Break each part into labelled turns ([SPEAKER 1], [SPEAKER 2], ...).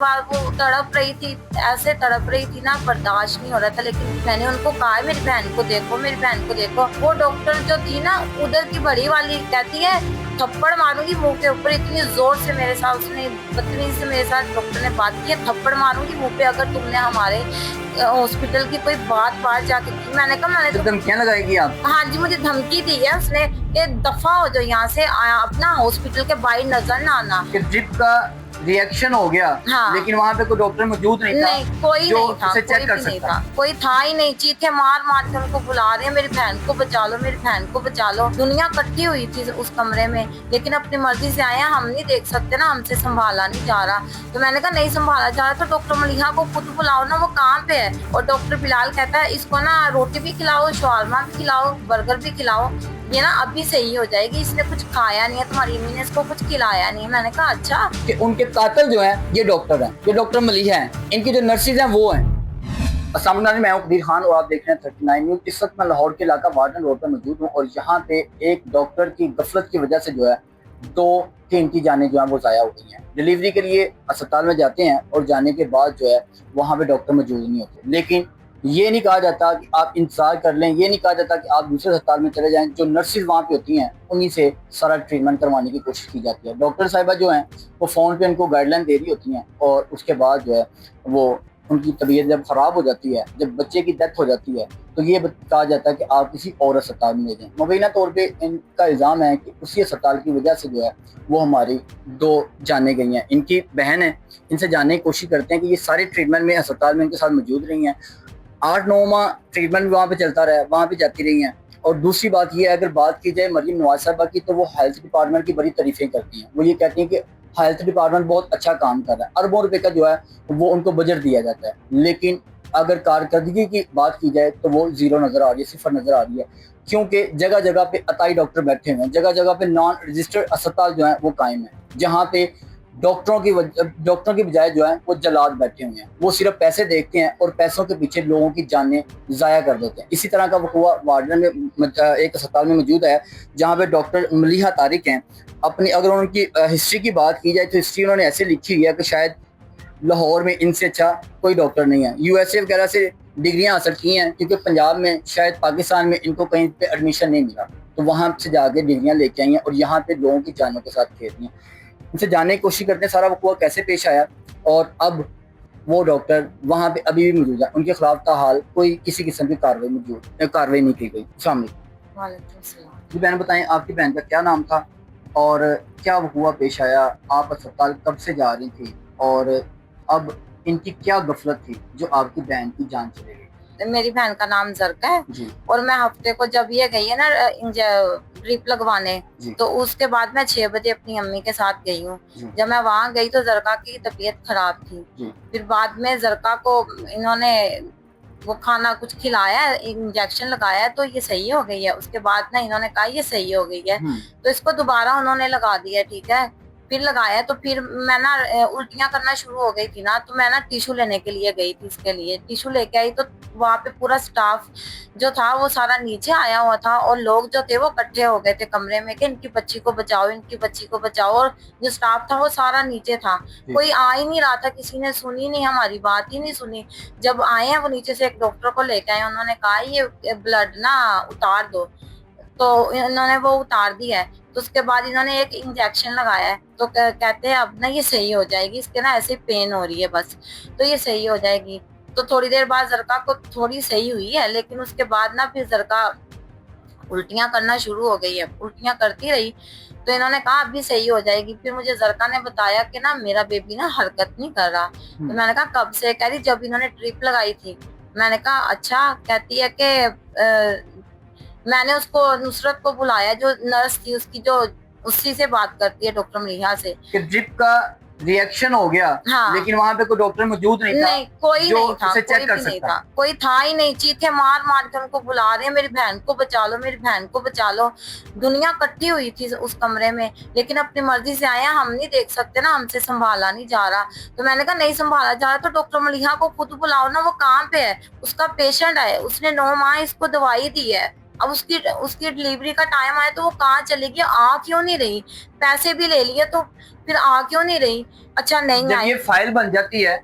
[SPEAKER 1] बार वो तड़प रही थी, ऐसे तड़प रही थी ना, बर्दाश्त नहीं हो रहा था। लेकिन मैंने उनको कहा मेरी बहन को देखो, मेरी बहन को देखो। वो डॉक्टर जो थी ना, उधर की बड़ी वाली, कहती है थप्पड़ मारूंगी मुंह के ऊपर। इतनी जोर से मेरे साथ उसने, बदतमीजी से मेरे साथ डॉक्टर ने बात की है, थप्पड़ मारूंगी मुंह पे अगर तुमने हमारे हॉस्पिटल की कोई बात बाहर जाके की। मैंने कहा मैंने
[SPEAKER 2] तो धमकियां लगाएगी आप?
[SPEAKER 1] हाँ जी, मुझे धमकी दी है उसने कि दफा हो जो यहाँ से, अपना हॉस्पिटल के बाहर नजर ना आना।
[SPEAKER 2] कि ड्रिप का रिएक्शन हो गया,
[SPEAKER 1] हाँ।
[SPEAKER 2] लेकिन वहाँ पे कोई डॉक्टर मौजूद नहीं था?
[SPEAKER 1] नहीं, कोई
[SPEAKER 2] जो
[SPEAKER 1] नहीं था,
[SPEAKER 2] उसे
[SPEAKER 1] कोई
[SPEAKER 2] चेक कर
[SPEAKER 1] भी नहीं
[SPEAKER 2] सकता?
[SPEAKER 1] था, कोई था ही नहीं। चीखे मार मार के उनको बुला रहे हैं, मेरी बहन को बचा लो, मेरी बहन को बचा लो। दुनिया इकट्ठी हुई थी उस कमरे में, लेकिन अपनी मर्जी से आए हैं, हम नहीं देख सकते ना, हमसे संभाला नहीं जा रहा। तो मैंने कहा नहीं संभाला जा रहा तो डॉक्टर मलिहा को खुद बुलाओ ना, वो कहाँ पे है। और डॉक्टर बिलाल कहता है इसको ना रोटी भी खिलाओ, शवारमा भी खिलाओ, बर्गर भी खिलाओ, ये ना अभी सही हो जाएगी। इसने कुछ खाया नहीं है, तुम्हारी अम्मी ने इसको कुछ खिलाया नहीं है। मैंने कहा अच्छा।
[SPEAKER 2] कि उनके कातिल जो हैं ये डॉक्टर हैं, ये डॉक्टर मलिहा हैं, इनकी जो नर्सिस हैं वो हैं। अस्सलाम वालेकुम, मैं हूं कदीर खान और आप देख रहे हैं 39 न्यूज़। इस वक्त मैं लाहौर के इलाका वार्डन रोड पर मौजूद हूं और यहाँ पे एक डॉक्टर की गफलत की वजह से जो है 2-3 की जानें जो है वो ज़ाया हो गई हैं। डिलीवरी के लिए अस्पताल में जाते हैं और जाने के बाद जो है वहाँ पे डॉक्टर मौजूद नहीं होते। लेकिन ये नहीं कहा जाता कि आप इंतजार कर लें, ये नहीं कहा जाता कि आप दूसरे अस्पताल में चले जाएं। जो नर्सिस वहाँ पे होती हैं उन्हीं से सारा ट्रीटमेंट करवाने की कोशिश की जाती है। डॉक्टर साहिबा जो हैं वो फ़ोन पे उनको गाइडलाइन दे रही होती हैं और उसके बाद जो है वो उनकी तबीयत जब ख़राब हो जाती है, जब बच्चे की डेथ हो जाती है, तो ये कहा जाता है कि आप किसी और अस्पताल में ले जाएं। मुबैना तौर पे इनका इल्ज़ाम है कि उसी अस्पताल की वजह से जो है वो हमारी 2 जानें गई हैं। इनकी बहन है, इनसे जानने की कोशिश करते हैं कि ये सारे ट्रीटमेंट में अस्पताल में इनके साथ मौजूद रही हैं। 8-9 माह ट्रीटमेंट भी वहाँ पे चलता रहा है, वहाँ पे जाती रही हैं। और दूसरी बात ये है, अगर बात की जाए मरियम नवाज साहबा की, तो वो हेल्थ डिपार्टमेंट की बड़ी तारीफें करती हैं। वो ये कहती हैं कि हेल्थ डिपार्टमेंट बहुत अच्छा काम कर रहा है, अरबों रुपए का जो है वो उनको बजट दिया जाता है। लेकिन अगर कारकर्दगी की बात की जाए तो वो जीरो नजर आ रही है, सिफर नजर आ रही है। क्योंकि जगह जगह पे अताई डॉक्टर बैठे हुए हैं, जगह जगह पे नॉन रजिस्टर्ड अस्पताल जो है वो कायम है, जहाँ पे डॉक्टरों की बजाय जो है वो जलाद बैठे हुए हैं। वो सिर्फ पैसे देखते हैं और पैसों के पीछे लोगों की जानें ज़ाया कर देते हैं। इसी तरह का वक़ुआ वार्डन में एक अस्पताल में मौजूद है, जहाँ पे डॉक्टर मलिहा तारिक हैं। अपनी अगर उनकी हिस्ट्री की बात की जाए तो हिस्ट्री उन्होंने ऐसे लिखी हुई है कि शायद लाहौर में इनसे अच्छा कोई डॉक्टर नहीं है। यूएसए वगैरह से डिग्रियां हासिल की हैं, क्योंकि पंजाब में शायद पाकिस्तान में इनको कहीं पे एडमिशन नहीं मिला, तो वहाँ से जाके डिग्रियां लेके आई हैं और यहाँ पे लोगों की जानों के साथ खेल रही हैं। उनसे जानने की कोशिश करते हैं सारा वक़ुआ कैसे पेश आया और अब वो डॉक्टर वहाँ पे अभी भी मौजूद है। उनके खिलाफ ताहाल कोई किसी किस्म की कार्रवाई नहीं की गई। अस्सलाम वालेकुम।
[SPEAKER 1] वालेकुम सलाम।
[SPEAKER 2] जी बहन, बताएं आपकी बहन का क्या नाम था और क्या वक़ुआ पेश आया? आप अस्पताल कब से जा रही थी और अब इनकी क्या गफलत थी जो आपकी बहन की जान चली गई?
[SPEAKER 1] मेरी बहन का नाम जरका है
[SPEAKER 2] जी
[SPEAKER 1] और मैं हफ्ते को जब ये गई है ना ड्रिप लगवाने,
[SPEAKER 2] जी
[SPEAKER 1] तो उसके बाद मैं 6 बजे अपनी अम्मी के साथ गई हूँ।
[SPEAKER 2] जी
[SPEAKER 1] जब मैं वहाँ गई तो जरका की तबीयत खराब थी।
[SPEAKER 2] जी
[SPEAKER 1] फिर बाद में जरका को इन्होंने वो खाना कुछ खिलाया, इंजेक्शन लगाया, तो ये सही हो गई है। उसके बाद ना इन्होंने कहा ये सही हो गई है, तो इसको दोबारा उन्होंने लगा दिया। ठीक है, फिर लगाया तो फिर मैं ना उल्टियां करना शुरू हो गई थी ना, तो मैं ना टिश्यू लेने के लिए गई थी। इसके लिए टिश्यू लेके आई तो वहाँ पे पूरा स्टाफ जो था वो सारा नीचे आया हुआ था और लोग जो थे वो इकट्ठे हो गए थे कमरे में कि इनकी बच्ची को बचाओ, इनकी बच्ची को बचाओ। और जो स्टाफ था वो सारा नीचे था, कोई आ ही नहीं रहा था, किसी ने सुनी नहीं, हमारी बात ही नहीं सुनी। जब आए हैं वो नीचे से एक डॉक्टर को लेके आए, उन्होंने कहा ये ब्लड ना उतार दो, तो इन्होंने वो उतार दिया है। तो उसके बाद इन्होंने एक इंजेक्शन लगाया है, तो कहते हैं अब ना ये सही हो जाएगी, इसके ना ऐसे पेन हो रही है बस, तो ये सही हो जाएगी। तो थोड़ी देर बाद जरका को थोड़ी सही हुई है, लेकिन उसके बाद ना फिर जरका उल्टियां करना शुरू हो गई है, उल्टियां करती रही। तो इन्होंने कहा अभी सही हो जाएगी। फिर मुझे जरका ने बताया कि ना मेरा बेबी ना हरकत नहीं कर रहा। तो मैंने कहा कब से? कह रही जब इन्होंने ट्रिप लगाई थी। मैंने कहा अच्छा। कहती है कि मैंने उसको नुसरत को बुलाया, जो नर्स थी उसकी, जो उसी से बात करती है डॉक्टर मलिहा से।
[SPEAKER 2] कि ड्रिप का रिएक्शन हो गया,
[SPEAKER 1] हाँ।
[SPEAKER 2] लेकिन वहाँ पे कोई डॉक्टर मौजूद नहीं था
[SPEAKER 1] नहीं, कोई
[SPEAKER 2] जो
[SPEAKER 1] नहीं था,
[SPEAKER 2] उसे
[SPEAKER 1] कोई
[SPEAKER 2] चेक कर
[SPEAKER 1] भी नहीं
[SPEAKER 2] सकता?
[SPEAKER 1] था, कोई था ही नहीं। चीखे मार मार के उनको बुला रहे हैं, मेरी बहन को बचा लो, मेरी बहन को बचा लो। दुनिया इकट्ठी हुई थी उस कमरे में, लेकिन अपनी मर्जी से आए हैं, हम नहीं देख सकते ना, हमसे संभाला नहीं जा रहा। तो मैंने कहा नहीं संभाला जा रहा तो डॉक्टर मलिहा को खुद बुलाओ ना, वो कहाँ पे है, उसका पेशेंट है, उसने 9 माह इसको दवाई दी है, अब उसकी उसकी डिलीवरी का टाइम आया तो वो कहाँ चलेगी, आ क्यों नहीं रही, पैसे भी ले लिए तो फिर आ क्यों नहीं रही। अच्छा नहीं
[SPEAKER 2] जब
[SPEAKER 1] आई।
[SPEAKER 2] ये फाइल बन जाती है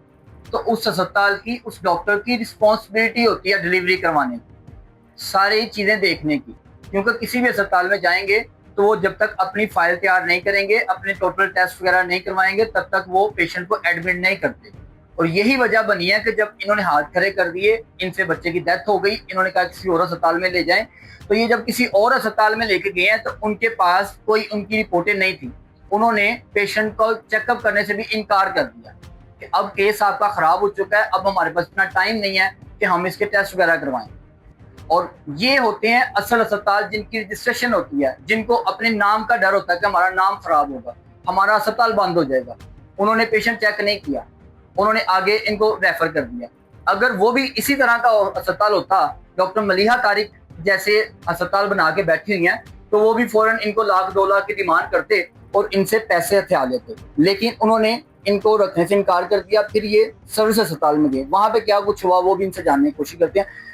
[SPEAKER 2] तो उस अस्पताल की, उस डॉक्टर की रिस्पॉन्सिबिलिटी होती है डिलीवरी करवाने की, सारी चीजें देखने की। क्योंकि किसी भी अस्पताल में जाएंगे तो वो जब तक अपनी फाइल तैयार नहीं करेंगे, अपने टोटल टेस्ट वगैरह नहीं करवाएंगे, तब तक वो पेशेंट को एडमिट नहीं करते। और यही वजह बनी है कि जब इन्होंने हाथ खड़े कर दिए, इनसे बच्चे की डेथ हो गई, इन्होंने कहा किसी और अस्पताल में ले जाएं, तो ये जब किसी और अस्पताल में लेके गए हैं तो उनके पास कोई उनकी रिपोर्टें नहीं थी। उन्होंने पेशेंट को चेकअप करने से भी इनकार कर दिया कि अब केस आपका खराब हो चुका है, अब हमारे पास इतना टाइम नहीं है कि हम इसके टेस्ट वगैरह करवाएं। और ये होते हैं असल अस्पताल जिनकी रजिस्ट्रेशन होती है, जिनको अपने नाम का डर होता है कि हमारा नाम खराब होगा, हमारा अस्पताल बंद हो जाएगा। उन्होंने पेशेंट चेक नहीं किया, उन्होंने आगे इनको रेफर कर दिया। अगर वो भी इसी तरह का अस्पताल होता, डॉक्टर मलिहा तारिक जैसे अस्पताल बना के बैठी हुई हैं, तो वो भी फौरन इनको लाख 2 लाख की डिमांड करते और इनसे पैसे हथिया लेते। लेकिन उन्होंने इनको रखने से इनकार कर दिया। फिर ये सर्विस अस्पताल में गए, वहां पे क्या कुछ हुआ वो भी इनसे जानने की कोशिश करते हैं।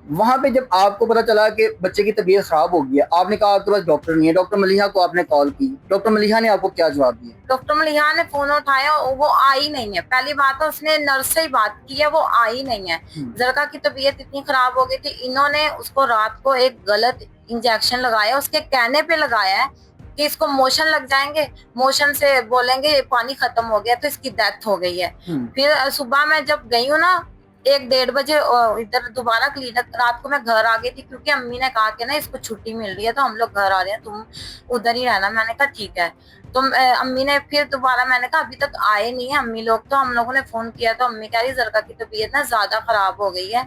[SPEAKER 2] वहां पे जब आपको पता चला कि बच्चे की तबीयत खराब हो गई है, आपने कहा आपके पास डॉक्टर नहीं है, डॉक्टर मलिहा को आपने कॉल की, डॉक्टर मलिहा ने आपको क्या जवाब दिया?
[SPEAKER 1] डॉक्टर मलिहा ने फोन उठाया, वो आई नहीं है। पहली बात है उसने नर्स से ही बात की है, वो आई नहीं है। जरका की तबीयत इतनी खराब हो गई थी, इन्होंने उसको रात को एक गलत इंजेक्शन लगाया, उसके कहने पे लगाया है कि इसको मोशन लग जाएंगे, मोशन से बोलेंगे पानी खत्म हो गया, तो इसकी डेथ हो गई है। फिर सुबह में जब गई हूँ ना 1-1:30 बजे इधर दोबारा क्लिनिक, रात को मैं घर आ गई थी क्योंकि अम्मी ने कहा कि ना इसको छुट्टी मिल रही है तो हम लोग घर आ रहे हैं, तुम उधर ही रहना। मैंने कहा ठीक है। तो अम्मी ने फिर दोबारा, मैंने कहा अभी तक आए नहीं है अम्मी लोग, तो हम लोगों ने फोन किया तो अम्मी कह रही जरका की तबीयत ना ज्यादा खराब हो गई है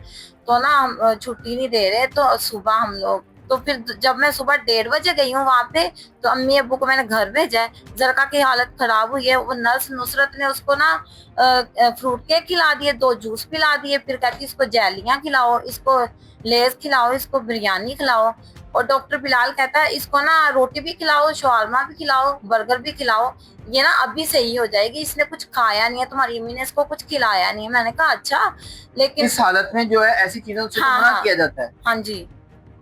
[SPEAKER 1] तो ना हम छुट्टी नहीं दे रहे। तो सुबह हम लोग, तो फिर जब मैं सुबह 1:30 बजे गई हूँ वहां पे, तो अम्मी अब्बू को मैंने घर भेजा है। जरका की हालत खराब हुई है, वो नर्स नुसरत ने उसको ना फ्रूट केक खिला दिए, 2 जूस पिला दिए, फिर कहती इसको जैलियां खिलाओ, इसको लेस खिलाओ, इसको बिरयानी खिलाओ। और डॉक्टर बिलाल कहता है इसको ना रोटी भी खिलाओ, शवारमा भी खिलाओ, बर्गर भी खिलाओ, ये ना अभी सही हो जाएगी, इसने कुछ खाया नहीं है, तुम्हारी अम्मी ने इसको कुछ खिलाया नहीं है। मैंने कहा अच्छा, लेकिन
[SPEAKER 2] इस हालत में जो है ऐसी चीजों से मना किया जाता है।
[SPEAKER 1] हाँ जी,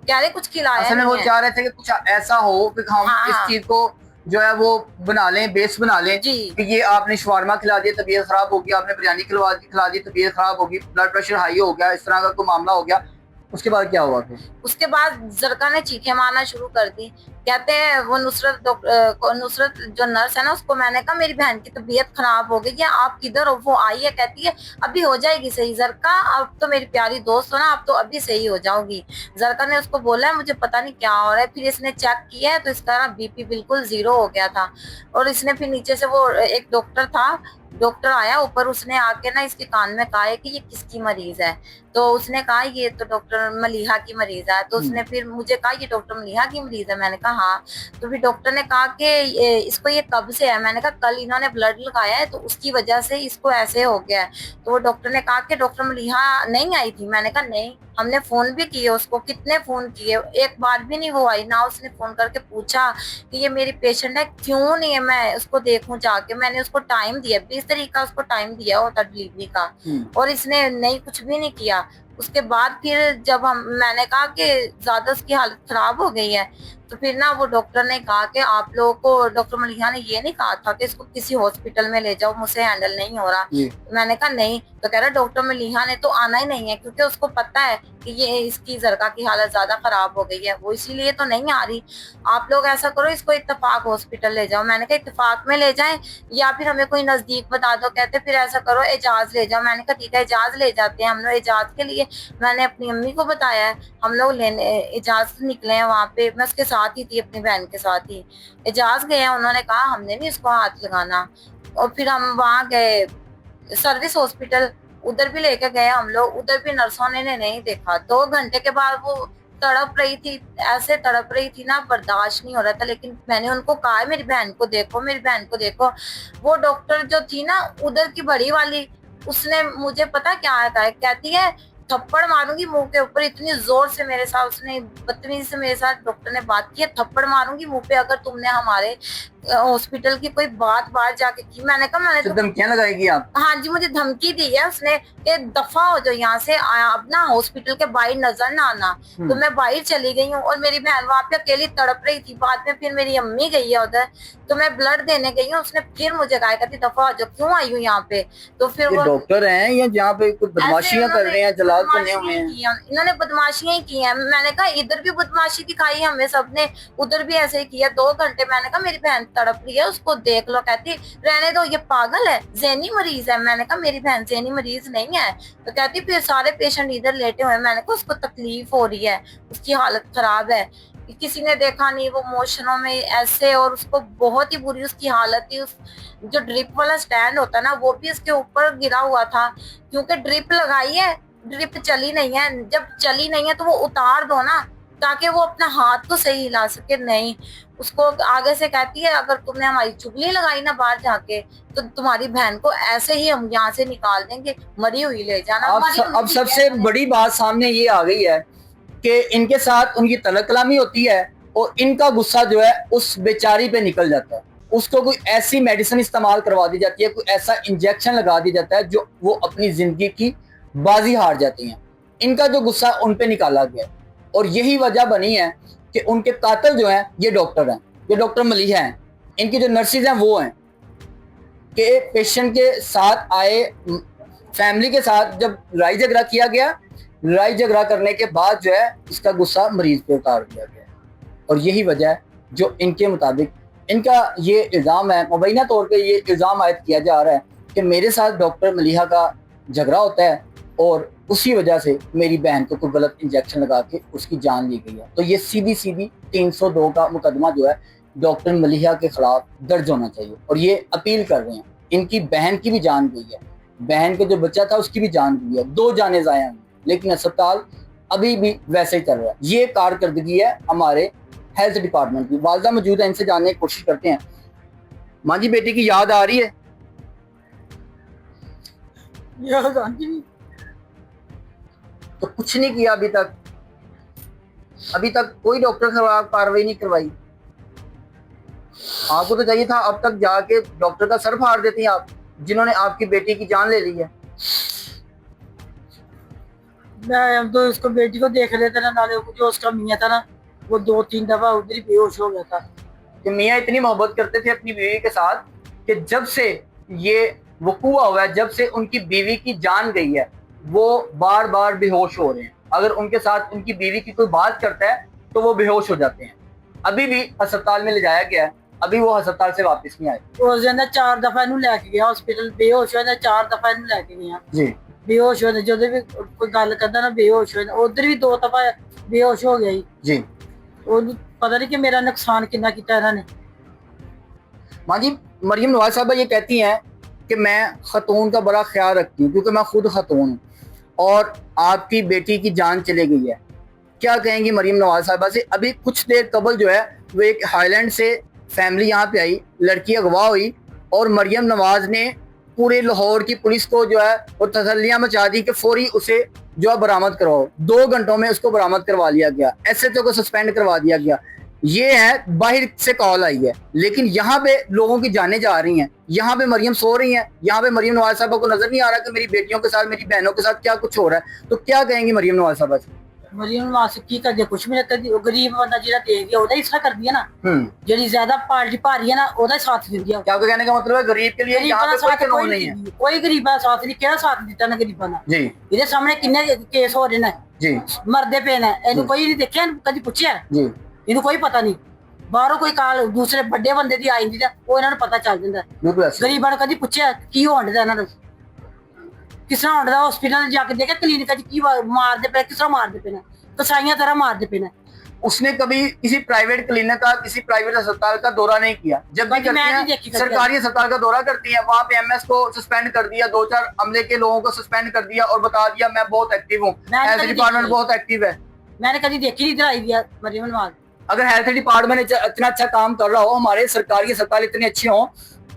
[SPEAKER 1] कह रहे कुछ खिलाया
[SPEAKER 2] असल में वो चाह रहे थे कि कुछ ऐसा हो कि हम इस चीज को जो है वो बना लें, बेस बना लें कि ये आपने शवारमा खिला दिया तबीयत खराब होगी, आपने बिरयानी खिला दी तबीयत खराब होगी, ब्लड प्रेशर हाई हो गया, इस तरह का कोई मामला हो गया। उसके बाद क्या हुआ फिर? उसके बाद
[SPEAKER 1] जरका ने चीखें मारना शुरू कर दी। कहते हैं वो नुसरत जो नर्स है ना, उसको मैंने कहा मेरी बहन की तबीयत खराब हो गई है, आप किधर हो? वो आई है, कहती है अभी हो जाएगी सही जरका, अब तो मेरी प्यारी दोस्त हो ना, अब तो अभी सही हो जाओगी। जरका ने उसको बोला है मुझे पता नहीं क्या हो रहा है। फिर इसने चेक किया है तो इसका ना बीपी बिल्कुल 0 हो गया था। और इसने फिर नीचे से, वो एक डॉक्टर था, डॉक्टर आया ऊपर, उसने आके ना इसके कान में कहा है कि ये किसकी मरीज है? तो उसने कहा ये तो डॉक्टर मलिहा की मरीज है। तो उसने फिर मुझे कहा ये डॉक्टर मलिहा की मरीज है? मैंने कहा हाँ। तो फिर डॉक्टर ने कहा कि इसको ये कब से है? मैंने कहा कल इन्होंने ब्लड लगाया है तो उसकी वजह से इसको ऐसे हो गया है। तो वो डॉक्टर ने कहा कि डॉक्टर मलिहा नहीं आई थी? मैंने कहा नहीं, हमने फोन भी किए उसको, कितने फोन किए, एक बार भी नहीं वो आई ना। उसने फोन करके पूछा कि ये मेरी पेशेंट है, क्यों नहीं है मैं उसको देखूं जाके। मैंने उसको टाइम दिया, 20 तारीख का उसको टाइम दिया होता डिलीवरी का, और इसने नहीं, कुछ भी नहीं किया। उसके बाद फिर जब मैंने कहा कि ज्यादा उसकी हालत खराब हो गई है, तो फिर ना वो डॉक्टर ने कहा कि आप लोगों को, डॉक्टर मलिहा ने ये नहीं कहा था कि इसको किसी हॉस्पिटल में ले जाओ, मुझसे हैंडल नहीं हो रहा। मैंने कहा नहीं। तो कह रहा डॉक्टर मलिहा ने तो आना ही नहीं है क्योंकि उसको पता है कि ये इसकी जरका की हालत ज्यादा खराब हो गई है, वो इसीलिए तो नहीं आ रही। आप लोग ऐसा करो इसको इत्तेफाक हॉस्पिटल ले जाओ। मैंने कहा इत्तेफाक में ले जाएं या फिर हमें कोई नजदीक बता दो। कहते फिर ऐसा करो एजाज ले जाओ। मैंने कहा ठीक है एजाज ले जाते हैं हम लोग। एजाज के लिए मैंने अपनी अम्मी को बताया है, हम लोग लेने एजाज निकले हैं वहां पे, मैं उसके साथ ही थी, अपनी बहन के साथ ही। एजाज गए हैं, उन्होंने कहा हमने भी इसको हाथ लगाना। और फिर हम वहां गए सर्विस हॉस्पिटल, उधर भी लेके गए हम लोग, उधर भी नर्सों ने नहीं देखा। 2 घंटे के बाद वो तड़प रही थी, ऐसे तड़प रही थी ना, बर्दाश्त नहीं हो रहा था। लेकिन मैंने उनको कहा मेरी बहन को देखो, मेरी बहन को देखो। वो डॉक्टर जो थी ना उधर की बड़ी वाली, उसने मुझे पता क्या कहा, कहती है थप्पड़ मारूंगी मुंह के ऊपर। इतनी जोर से मेरे साथ उसने बदतमीजी से मेरे साथ डॉक्टर ने बात की है, थप्पड़ मारूंगी मुंह पे अगर तुमने हमारे हॉस्पिटल की कोई बात बाहर जाके की। मैंने कहा मैंने
[SPEAKER 2] तो
[SPEAKER 1] तो
[SPEAKER 2] धमकियां लगाएगी आप?
[SPEAKER 1] हाँ जी, मुझे धमकी दी है उसने कि दफा हो जाओ यहाँ से, अब ना हॉस्पिटल के बाहर नजर ना आना। तो मैं बाहर चली गई हूँ और मेरी बहन वहां पे अकेली तड़प रही थी। बाद में फिर मेरी अम्मी गई है उधर, तो मैं ब्लड देने गई हूँ। उसने फिर मुझे कहा कहती दफा हो जाओ, क्यों आई हूँ यहाँ पे? तो फिर
[SPEAKER 2] ये
[SPEAKER 1] वो
[SPEAKER 2] डॉक्टर हैं या जहाँ पे कुछ
[SPEAKER 1] ऐसे
[SPEAKER 2] बदमाशियां कर रहे हैं, जलाल करने हुए हैं?
[SPEAKER 1] इन्होंने बदमाशियां ही की हैं। मैंने कहा इधर भी बदमाशी दिखाई हमें सबने, उधर भी ऐसे ही किया 2 घंटे। मैंने कहा मेरी बहन तड़प रही है, उसको देख लो। कहती रहने दो, ये पागल है, ज़हनी मरीज है। मैंने कहा मेरी बहन ज़हनी मरीज नहीं है। तो कहती फिर सारे पेशेंट इधर लेटे हुए हैं। मैंने कहा उसको तकलीफ हो रही है, उसकी हालत खराब है, किसी ने देखा नहीं, वो मोशनों में ऐसे, और उसको बहुत ही बुरी उसकी हालत थी। उस जो ड्रिप वाला स्टैंड होता है ना, वो भी उसके ऊपर गिरा हुआ था, क्योंकि ड्रिप लगाई है, ड्रिप चली नहीं है। जब चली नहीं है तो वो उतार दो ना, ताकि वो अपना हाथ तो सही हिला सके। नहीं, उसको आगे से कहती है अगर तुमने हमारी चुगली लगाई ना बाहर जाके, तो तुम्हारी बहन को ऐसे ही हम यहाँ से निकाल देंगे, मरी हुई ले जाना।
[SPEAKER 2] अब सबसे बड़ी बात सामने ये आ गई है कि इनके साथ उनकी तलक कलामी होती है और इनका गुस्सा जो है उस बेचारी पे निकल जाता है। उसको कोई ऐसी मेडिसिन इस्तेमाल करवा दी जाती है, कोई ऐसा इंजेक्शन लगा दिया जाता है जो वो अपनी जिंदगी की बाजी हार जाती हैं। इनका जो गुस्सा उन पे निकाला गया और यही वजह बनी है कि उनके कातिल जो हैं ये डॉक्टर हैं, ये डॉक्टर मलिहा हैं। इनकी जो नर्सिस हैं वो हैं कि पेशेंट के साथ आए, फैमिली के साथ जब लड़ाई झगड़ा किया गया, लड़ाई झगड़ा करने के बाद जो है इसका गुस्सा मरीज पे उतार दिया गया। और यही वजह है जो इनके मुताबिक इनका ये इल्ज़ाम है, मुबैना तौर पे ये इल्ज़ाम आयद किया जा रहा है कि मेरे साथ डॉक्टर मलिहा का झगड़ा होता है और उसी वजह से मेरी बहन को कोई गलत इंजेक्शन लगा के उसकी जान ली गई है। तो ये सीधी 302 का मुकदमा जो है डॉक्टर मलिहा के खिलाफ दर्ज होना चाहिए और ये अपील कर रहे हैं। इनकी बहन की भी जान गई है, बहन का जो बच्चा था उसकी भी जान गई है, 2 जानें ज़ाया हुई, लेकिन अस्पताल अभी भी वैसे ही चल रहा है। ये कारकर्दगी है हमारे हेल्थ डिपार्टमेंट की। वालदा मौजूद है, इनसे जानने की कोशिश करते हैं। माँ जी, बेटी की याद आ रही है?
[SPEAKER 3] याद आती नहीं।
[SPEAKER 2] तो कुछ नहीं किया अभी तक? अभी तक कोई डॉक्टर के खिलाफ कार्रवाई नहीं करवाई? आपको तो चाहिए था अब तक जाके डॉक्टर का सर फाड़ देती हैं आप, जिन्होंने आपकी बेटी की जान ले ली है।
[SPEAKER 3] मैं तो उसको बेटी को देख लेता ना, नाले जो उसका मियाँ था ना, वो 2-3 दफा उधर ही बेहोश हो गया था।
[SPEAKER 2] कि मियाँ इतनी मोहब्बत करते थे अपनी बीवी के साथ कि जब से ये वकूआ हुआ है, जब से उनकी बीवी की जान गई है, वो बार बार बेहोश हो रहे हैं। अगर उनके साथ उनकी बीवी की कोई बात करता है तो वो बेहोश हो जाते हैं। अभी भी अस्पताल में ले जाया गया है, अभी वो अस्पताल से वापस नहीं आए।
[SPEAKER 3] उस दिन 4 दफा इनू लेके गया हॉस्पिटल, बेहोश होया 4 दफा इनू लेके गया
[SPEAKER 2] जी।
[SPEAKER 3] बेहोश होया, जो भी कोई गल करदा ना बेहोश होया। उधर भी 2 दफा बेहोश हो गया
[SPEAKER 2] जी।
[SPEAKER 3] पता नहीं कि मेरा नुकसान कितना किया इन्होंने।
[SPEAKER 2] माँ जी, मरियम नवाज साहबा ये कहती हैं कि मैं खतून का बड़ा ख्याल रखती हूँ क्योंकि मैं खुद खतून हूँ और आपकी बेटी की जान चली गई है। क्या कहेंगी मरियम नवाज साहबा से? अभी कुछ देर कबल जो है वो एक हाईलैंड से फैमिली यहाँ पे आई, लड़की अगवा हुई और मरियम नवाज ने पूरे लाहौर की पुलिस को जो है वो तसल्लियाँ मचा दी कि फौरी उसे जो है बरामद करवाओ। 2 घंटों में उसको बरामद करवा लिया गया, SHO को सस्पेंड करवा दिया गया। ये है बाहर से कॉल आई है, लेकिन यहाँ पे लोगों की जानें जा रही हैं, यहाँ पे मरियम सो रही हैं, यहाँ पे मरियम नवाज साहबा को नजर नहीं आ रहा कि मेरी बेटियों के साथ, मेरी बहनों के साथ क्या कुछ हो रहा है। तो क्या कहेंगी मरियम नवाज साहबा से?
[SPEAKER 3] मरियम नवाज की कर दिया कुछ भी नहीं कर दिया। गरीब बंदा जिहड़ा दे गया ओदा हिस्सा कर दिया ना, जेडी ज्यादा पार्टी भारी है ना ओदा साथ दे दिया।
[SPEAKER 2] क्या कहने का मतलब है गरीब के लिए यहाँ पे कोई कानून नहीं है?
[SPEAKER 3] कोई गरीबा साथ नहीं, केड़ा साथ दिता ना गरीबा ना
[SPEAKER 2] जी।
[SPEAKER 3] इहदे सामने किन्ने केस हो रहे ने
[SPEAKER 2] जी,
[SPEAKER 3] मरदे पे ने, इहनू कोई नहीं देखिया, कदी पूछया
[SPEAKER 2] जी,
[SPEAKER 3] इहनू कोई पता नहीं। बाहरों कोई काल दूसरे बड़े बंदे दी आई जांदी ते ओ इन्हां नू पता चल जांदा। गरीबां नू कदी पूछया की होण दा इन्हां नू, किस तरह होण दा? हॉस्पिटल जाके देखा क्लिनिक च की मारदे पे, किस तरह मारदे पे ने, कसाईयां तरह मारदे पे ने।
[SPEAKER 2] उसने कभी किसी प्राइवेट क्लिनिक का, किसी प्राइवेट अस्पताल का दौरा नहीं किया। जब भी करती हैं सरकारी अस्पताल का दौरा करती हैं, वहाँ पे MS को सस्पेंड कर दिया, 2-4 अमले के लोगों को सस्पेंड कर दिया और बता दिया मैं बहुत एक्टिव हूँ, हेल्थ डिपार्टमेंट बहुत एक्टिव है।
[SPEAKER 3] मैंने कभी देखी नहीं इधर आई दिया मरियम नवाज।
[SPEAKER 2] अगर हेल्थ डिपार्टमेंट इतना अच्छा काम कर रहा हो, हमारे सरकारी अस्पताल इतने अच्छे हों,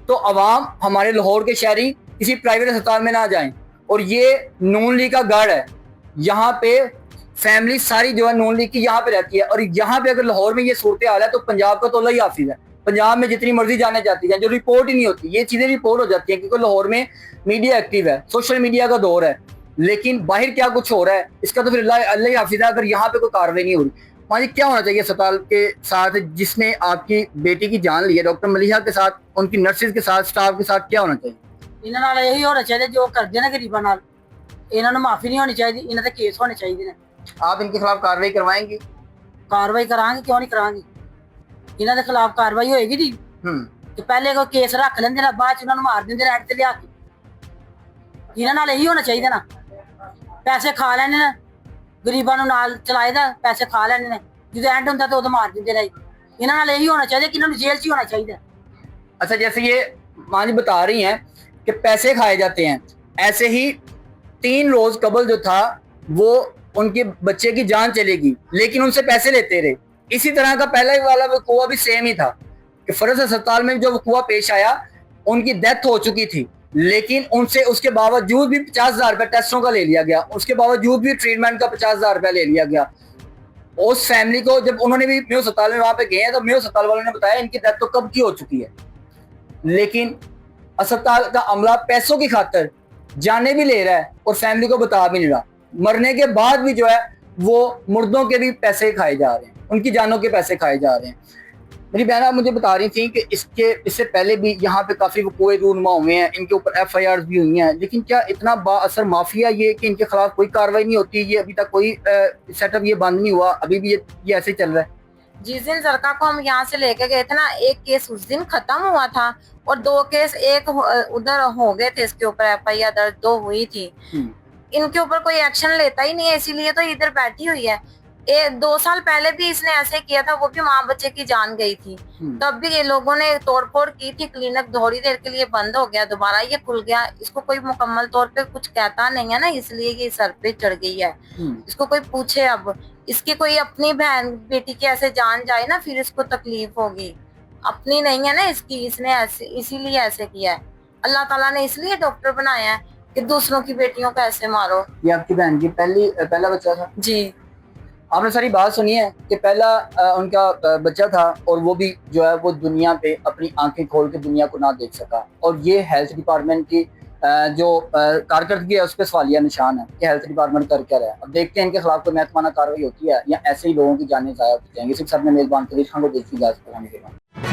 [SPEAKER 2] तो अवाम, हमारे लाहौर के शहरी किसी प्राइवेट अस्पताल में ना जाएं। और ये नून लीग का गढ़ है, यहाँ पे फैमिली सारी जो है नून लीग की यहाँ पे रहती है। और यहाँ पे अगर लाहौर में ये सूरत हाल है तो पंजाब का तो अल्लाह ही हाफिज है। पंजाब में जितनी मर्जी जाने जाती है, जो रिपोर्ट ही नहीं होती, ये चीजें रिपोर्ट हो जाती हैं क्योंकि लाहौर में मीडिया एक्टिव है, सोशल मीडिया का दौर है, लेकिन बाहर क्या कुछ हो रहा है इसका तो फिर अल्लाह ही हाफिज़ है। अगर यहाँ पे कोई कार्रवाई नहीं हो रही, माँ जी क्या होना चाहिए अस्पताल के साथ जिसने आपकी बेटी की जान ली है, डॉक्टर मलिहा के साथ, उनकी नर्सेज के साथ, स्टाफ के साथ क्या होना चाहिए?
[SPEAKER 3] ਇਹਨਾਂ ਨਾਲ ਇਹੀ ਹੋਣਾ ਚਾਹੀਦਾ ਜੋ ਕਰਦੇ ਨੇ ਗਰੀਬਾਂ ਨਾਲ, ਇਹਨਾਂ ਨੂੰ ਮਾਫੀ ਨਹੀਂ ਹੋਣੀ ਚਾਹੀਦੀ, ਇਹਨਾਂ ਤੇ ਕੇਸ ਹੋਣੇ ਚਾਹੀਦੇ ਨੇ।
[SPEAKER 2] आप इनके खिलाफ कार्रवाई करवाएंगी?
[SPEAKER 3] ਕਾਰਵਾਈ ਕਰਾਂਗੇ, ਕਿਉਂ ਨਹੀਂ ਕਰਾਂਗੇ। ਇਹਨਾਂ ਦੇ ਖਿਲਾਫ ਕਾਰਵਾਈ ਹੋਏਗੀ ਜੀ ਤੇ ਪਹਿਲੇ ਕੋਈ ਕੇਸ ਰੱਖ ਲੈਂਦੇ ਨੇ, ਬਾਅਦ ਚ ਉਹਨਾਂ ਨੂੰ ਮਾਰ ਦਿੰਦੇ ਨੇ ਐਡ ਤੇ ਲਿਆ ਕੇ। ਇਹਨਾਂ ਨਾਲ ਇਹੀ ਹੋਣਾ ਚਾਹੀਦਾ ਨਾ, ਪੈਸੇ ਖਾ ਲੈਣੇ ਨੇ, ਗਰੀਬਾਂ ਨੂੰ ਨਾਲ ਚਲਾਏਦਾ, ਪੈਸੇ ਖਾ ਲੈਣੇ ਨੇ, ਜਦੋਂ ਐਂਡ ਹੁੰਦਾ ਤਾਂ ਉਦੋਂ ਮਾਰ ਦਿੰਦੇ ਨੇ। ਇਹਨਾਂ ਨਾਲ ਇਹੀ ਹੋਣਾ ਚਾਹੀਦਾ ਕਿ ਇਹਨਾਂ ਨੂੰ ਜੇਲ੍ਹ 'ਚ ਹੀ ਹੋਣਾ ਚਾਹੀਦਾ।
[SPEAKER 2] अच्छा, जैसे ये माँ जी बता रही हैं कि पैसे खाए जाते हैं, ऐसे ही 3 रोज कबल जो था वो उनके बच्चे की जान चलेगी लेकिन उनसे पैसे लेते रहे। इसी तरह का पहला वाला वकूआ भी सेम ही था कि फरज अस्पताल में जो वकूआ पेश आया, उनकी डेथ हो चुकी थी लेकिन उनसे उसके बावजूद भी 50,000 रुपया टेस्टों का ले लिया गया, उसके बावजूद भी ट्रीटमेंट का 50,000 रुपया ले लिया गया। उस फैमिली को जब उन्होंने भी मेयो अस्पताल में वहां पे गए हैं तो मेयो अस्पताल वालों ने बताया इनकी डेथ तो कब की हो चुकी है, लेकिन अस्पताल का अमला पैसों की खातर जाने भी ले रहा है और फैमिली को बता भी नहीं रहा। मरने के बाद भी जो है वो मुर्दों के भी पैसे खाए जा रहे हैं, उनकी जानों के पैसे खाए जा रहे हैं। मेरी बहन आप मुझे बता रही थी कि इससे पहले भी यहाँ पे काफी वकूए रूनमा हुए हैं, इनके ऊपर FIRs भी हुई हैं, लेकिन क्या इतना बाअसर माफिया ये कि इनके खिलाफ कोई कार्रवाई नहीं होती? ये अभी तक कोई सेटअप ये बंद नहीं हुआ, अभी भी ये ऐसे चल रहा है?
[SPEAKER 1] जिस दिन सरका को हम यहाँ से लेके गए थे ना, एक केस उस दिन खत्म हुआ था और 2 केस एक उधर हो गए थे, इसके ऊपर FIR दर्ज 2 हुई थी। इनके ऊपर कोई एक्शन लेता ही नहीं है, इसीलिए तो इधर बैठी हुई है। 2 साल पहले भी इसने ऐसे किया था, वो भी माँ बच्चे की जान गई थी, तब भी ये लोगों ने तोड़फोड़ की थी। क्लिनिक थोड़ी देर के लिए बंद हो गया, दोबारा ये खुल गया। इसको कोई मुकम्मल तौर पे कुछ कहता नहीं है ना, इसलिए ये सर पे चढ़ गई है। इसको कोई पूछे, अब इसकी कोई अपनी बहन बेटी की ऐसे जान जाए ना, फिर इसको तकलीफ होगी। अपनी नहीं है ना इसकी, इसने ऐसे इसीलिए ऐसे किया है। अल्लाह ताला ने इसलिए डॉक्टर बनाया है कि दूसरों की बेटियों को ऐसे मारो।
[SPEAKER 2] ये आपकी बहन की पहला बच्चा था
[SPEAKER 1] जी।
[SPEAKER 2] आपने सारी बात सुनी है कि पहला उनका बच्चा था और वो भी जो है वो दुनिया पे अपनी आंखें खोल के दुनिया को ना देख सका, और ये हेल्थ डिपार्टमेंट की जो कारकर्दगी है उस पर सवालिया निशान है कि हेल्थ डिपार्टमेंट कर क्या रहा है। अब देखते हैं इनके खिलाफ कोई महकमाना कार्रवाई होती है या ऐसे ही लोगों की जानें ज़ाया होती जाएंगी। सिर्फ सर ने मेजबान कदीर खान को देखी इजाज़त कराने के बाद।